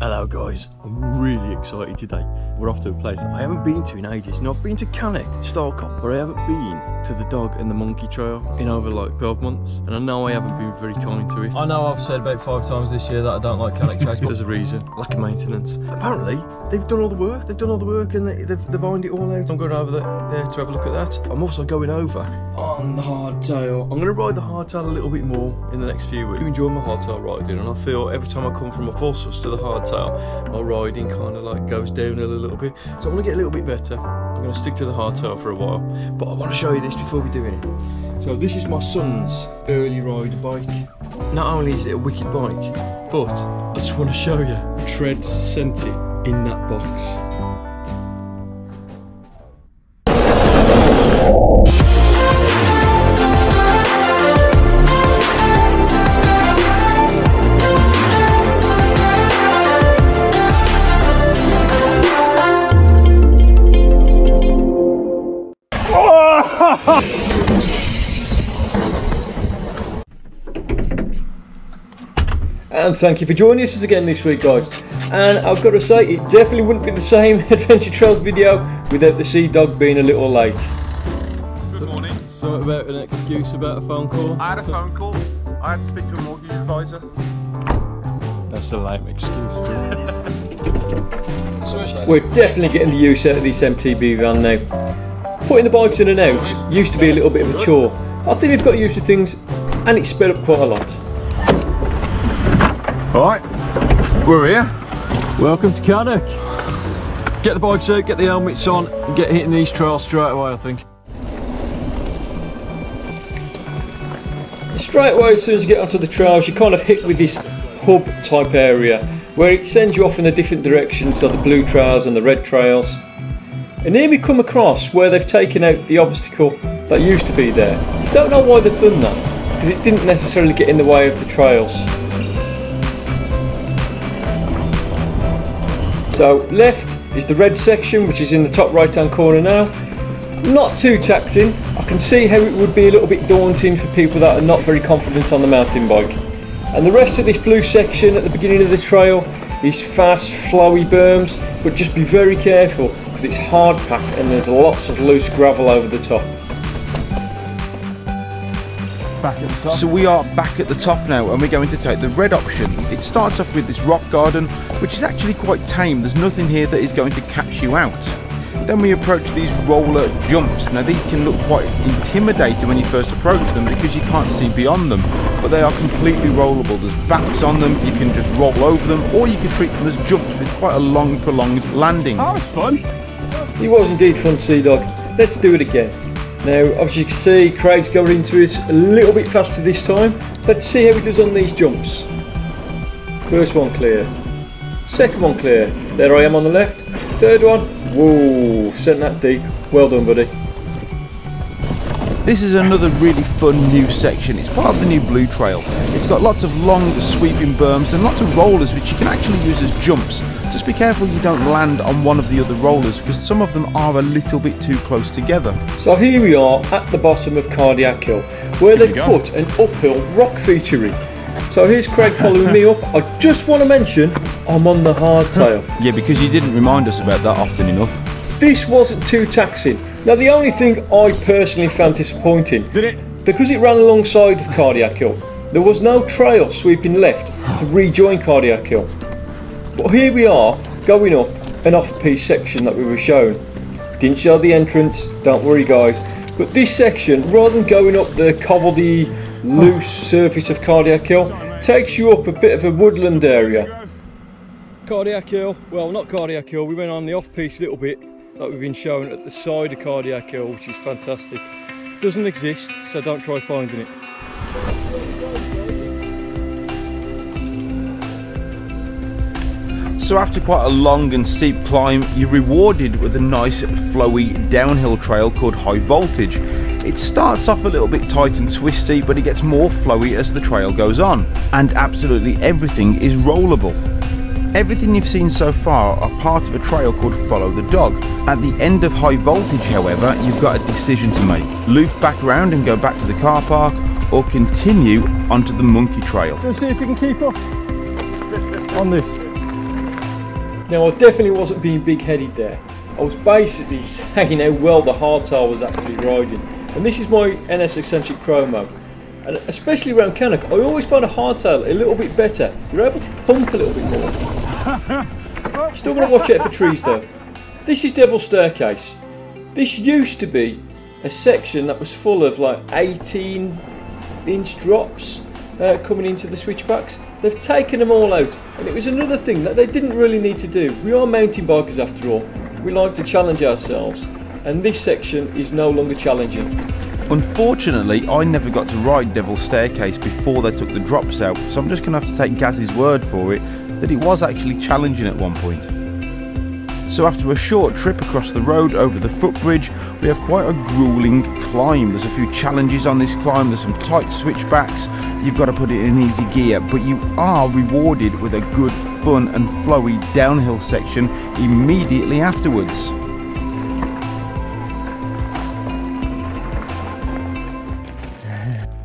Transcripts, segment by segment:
Hello guys, I'm really excited today. We're off to a place I haven't been to in ages. Now I've been to Cannock Style Cop, but I haven't been to the dog and the monkey trail in over like 12 months. And I know I haven't been very kind to it. I know I've said about 5 times this year that I don't like Cannock Chase. There's a reason, lack of maintenance. Apparently, they've done all the work. They've done all the work and they've ironed it all out. I'm going over there to have a look at that. I'm also going over on the hardtail. I'm going to ride the hardtail a little bit more in the next few weeks. I enjoy my hardtail riding, and I feel every time I come from a full sus to the hardtail, my riding kind of like goes downhill a little bit. So I'm going to get a little bit better. I'm going to stick to the hardtail for a while, but I want to show you this before we do anything. So this is my son's early ride bike. Not only is it a wicked bike, but I just want to show you. Tread sent it in that box. And thank you for joining us again this week, guys. And I've got to say, it definitely wouldn't be the same Adventure Trails video without the sea dog being a little late. Good morning. Something about an excuse about a phone call? I had a phone call. I had to speak to a mortgage advisor. That's a lame excuse. We're definitely getting the use out of this MTB van now. Putting the bikes in and out used to be a little bit of a chore. I think we've got used to things and it's sped up quite a lot. Alright, we're here. Welcome to Cannock. Get the bikes out, get the helmets on, and get hitting these trails straight away, I think. Straight away, as soon as you get onto the trails, you kind of hit with this hub type area where it sends you off in the different directions, so the blue trails and the red trails. And here we come across where they've taken out the obstacle that used to be there. Don't know why they've done that, because it didn't necessarily get in the way of the trails. So left is the red section, which is in the top right hand corner now. Not too taxing. I can see how it would be a little bit daunting for people that are not very confident on the mountain bike. And the rest of this blue section at the beginning of the trail is fast, flowy berms, but just be very careful because it's hard pack and there's lots of loose gravel over the top. Back at the top. So we are back at the top now, and we're going to take the red option. It starts off with this rock garden, which is actually quite tame. There's nothing here that is going to catch you out. Then we approach these roller jumps. Now these can look quite intimidating when you first approach them because you can't see beyond them, but they are completely rollable. There's backs on them, you can just roll over them, or you can treat them as jumps with quite a long prolonged landing. That was fun. It was indeed fun, Sea Dog. Let's do it again. Now, as you can see, Craig's going into it a little bit faster this time. Let's see how he does on these jumps. First one clear. Second one clear. There I am on the left. Third one. Whoa, sent that deep. Well done, buddy. This is another really fun new section. It's part of the new Blue Trail. It's got lots of long sweeping berms and lots of rollers which you can actually use as jumps. Just be careful you don't land on one of the other rollers because some of them are a little bit too close together. So here we are at the bottom of Cardiac Hill, where they've put an uphill rock feature in. So here's Craig following me up. I just want to mention I'm on the hardtail. Yeah, because you didn't remind us about that often enough. This wasn't too taxing. Now the only thing I personally found disappointing, because it ran alongside of Cardiac Hill, there was no trail sweeping left to rejoin Cardiac Hill. But here we are, going up an off-piste section that we were shown. Didn't show the entrance, don't worry guys. But this section, rather than going up the cobbledy, loose surface of Cardiac Hill, takes you up a bit of a woodland area. Cardiac Hill, well not Cardiac Hill, we went on the off-piste little bit that we've been shown at the side of Cardiac Hill, which is fantastic. Doesn't exist, so don't try finding it. So after quite a long and steep climb, you're rewarded with a nice flowy downhill trail called High Voltage. It starts off a little bit tight and twisty, but it gets more flowy as the trail goes on. And absolutely everything is rollable. Everything you've seen so far are part of a trail called Follow the Dog. At the end of High Voltage, however, you've got a decision to make. Loop back around and go back to the car park, or continue onto the Monkey Trail. Let's see if we can keep up on this. Now, I definitely wasn't being big-headed there. I was basically saying how well the hardtail was actually riding. And this is my NS Eccentric Chromo. And especially around Cannock, I always find a hardtail a little bit better. You're able to pump a little bit more. Still got to watch out for trees though. This is Devil's Staircase. This used to be a section that was full of like 18-inch drops coming into the switchbacks. They've taken them all out, and it was another thing that they didn't really need to do. We are mountain bikers after all. We like to challenge ourselves, and this section is no longer challenging. Unfortunately, I never got to ride Devil's Staircase before they took the drops out, so I'm just going to have to take Gaz's word for it that it was actually challenging at one point. So after a short trip across the road over the footbridge, we have quite a gruelling climb. There's a few challenges on this climb, there's some tight switchbacks, you've got to put it in easy gear, but you are rewarded with a good, fun and flowy downhill section immediately afterwards.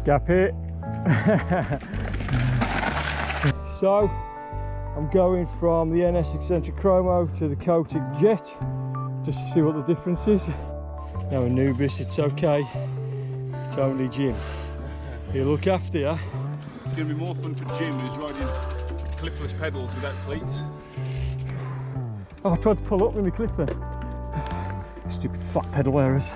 Gap it. So I'm going from the NS Eccentric Chromo to the Coatic Jet just to see what the difference is. Now Anubis, it's okay, it's only Jim. He'll look after you. It's going to be more fun for Jim who's riding clipless pedals without cleats. Oh, I tried to pull up with my clipper. Stupid fat pedal wearers.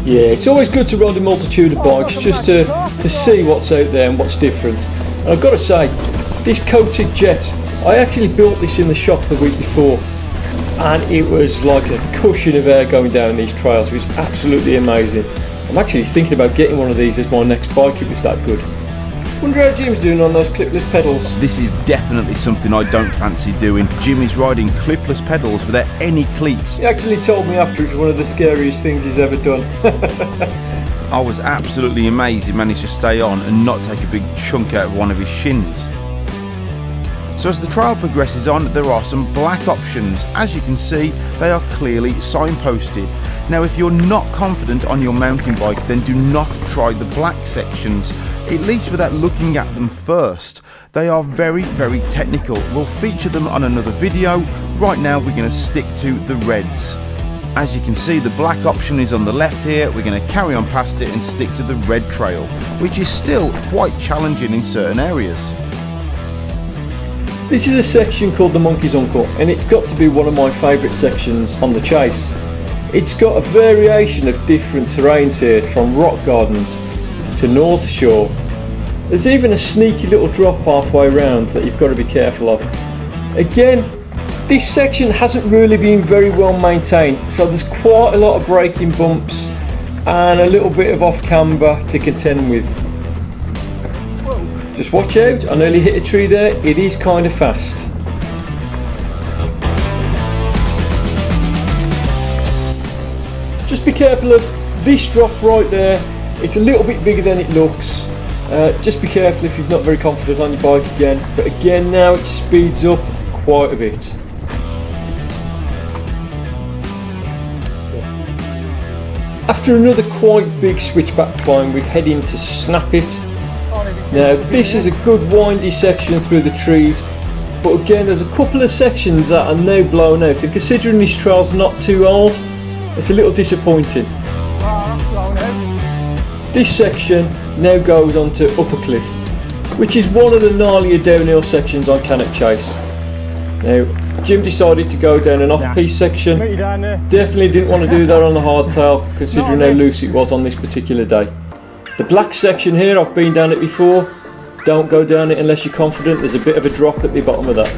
Yeah, it's always good to ride a multitude of bikes just to see what's out there and what's different. And I've got to say, this Coatic Jet, I actually built this in the shop the week before, and it was like a cushion of air going down these trails. It was absolutely amazing. I'm actually thinking about getting one of these as my next bike. It was that good. Wonder how Jim's doing on those clipless pedals. This is definitely something I don't fancy doing. Jim is riding clipless pedals without any cleats. He actually told me after it was one of the scariest things he's ever done. I was absolutely amazed he managed to stay on and not take a big chunk out of one of his shins. So as the trail progresses on, there are some black options. As you can see, they are clearly signposted. Now if you're not confident on your mountain bike, then do not try the black sections, at least without looking at them first. They are very, very technical. We'll feature them on another video. Right now we're going to stick to the reds. As you can see, the black option is on the left here. We're going to carry on past it and stick to the red trail, which is still quite challenging in certain areas. This is a section called the Monkey's Uncle, and it's got to be one of my favourite sections on the Chase. It's got a variation of different terrains here, from rock gardens to North Shore. There's even a sneaky little drop halfway round that you've got to be careful of. Again, this section hasn't really been very well maintained, so there's quite a lot of braking bumps and a little bit of off camber to contend with. Just watch out, I nearly hit a tree there. It is kind of fast. Just be careful of this drop right there. It's a little bit bigger than it looks. Just be careful if you're not very confident on your bike again. But again, now it speeds up quite a bit. After another quite big switchback climb, we head into Snap It. Now this is a good windy section through the trees, but again there's a couple of sections that are now blown out, and considering this trail's not too old, it's a little disappointing. This section now goes on to Upper Cliff, which is one of the gnarlier downhill sections on Cannock Chase. Now Jim decided to go down an off-piste section. Definitely didn't want to do that on the hardtail, considering how loose it was on this particular day. The black section here, I've been down it before. Don't go down it unless you're confident. There's a bit of a drop at the bottom of that.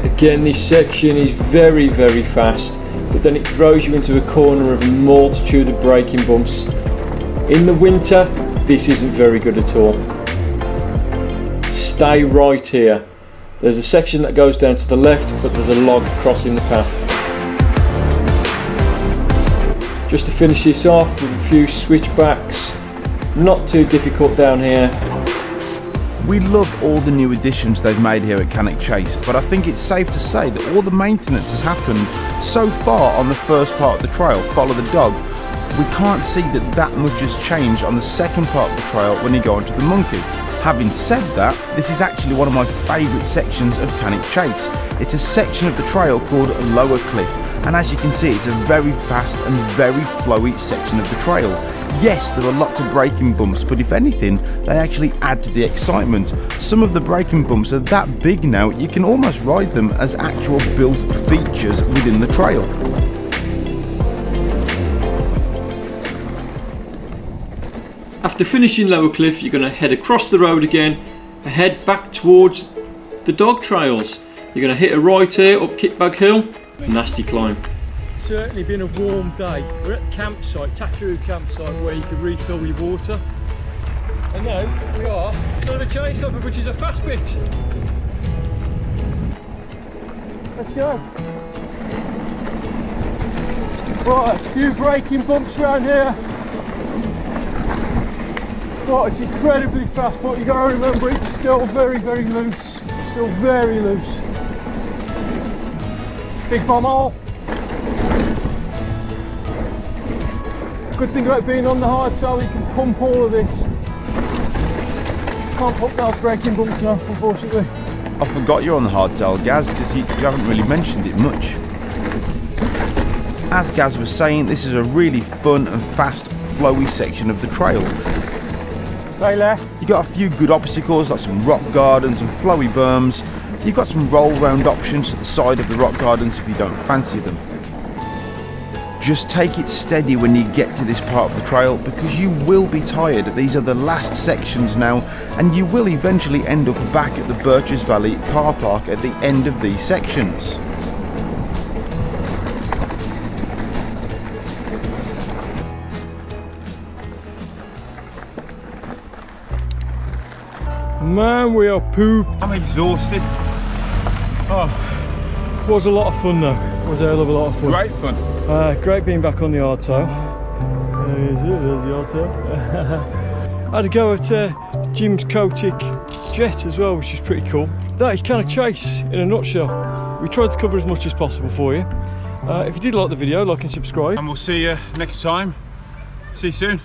Again, this section is very, very fast, but then it throws you into a corner of a multitude of braking bumps. In the winter, this isn't very good at all. Stay right here. There's a section that goes down to the left, but there's a log crossing the path. Just to finish this off with a few switchbacks, not too difficult down here. We love all the new additions they've made here at Cannock Chase, but I think it's safe to say that all the maintenance has happened so far on the first part of the trail, Follow the Dog. We can't see that much has changed on the second part of the trail when you go onto the Monkey. Having said that, this is actually one of my favourite sections of Cannock Chase. It's a section of the trail called Lower Cliff, and as you can see, it's a very fast and very flowy section of the trail. Yes, there are lots of braking bumps, but if anything, they actually add to the excitement. Some of the braking bumps are that big now, you can almost ride them as actual built features within the trail. After finishing Lower Cliff, you're going to head across the road again and head back towards the dog trails. You're going to hit a right here up Kitbag Hill. Nasty climb. Certainly been a warm day. We're at the campsite, Takaroo campsite, where you can refill your water. And now we are on the chase up, which is a fast bit. Let's go. Right, a few braking bumps around here. Right, it's incredibly fast, but you got to remember it's still very, very loose. Still very loose. Big bomb hole. Good thing about being on the hardtail, you can pump all of this. Can't pump those braking bumps now, unfortunately. I forgot you're on the hardtail, Gaz, because you haven't really mentioned it much. As Gaz was saying, this is a really fun and fast, flowy section of the trail. Stay left. You've got a few good obstacles like some rock gardens and flowy berms. You've got some roll round options to the side of the rock gardens if you don't fancy them. Just take it steady when you get to this part of the trail because you will be tired. These are the last sections now and you will eventually end up back at the Birches Valley car park at the end of these sections. Man, we are pooped. I'm exhausted. Oh, was a lot of fun though. Was a hell of a lot of fun. Great fun. Great being back on the hardtail. There's the hardtail. I had a go at Jim's Kotick jet as well, which is pretty cool. That is Cannock Chase in a nutshell. We tried to cover as much as possible for you. If you did like the video, like and subscribe. And we'll see you next time. See you soon.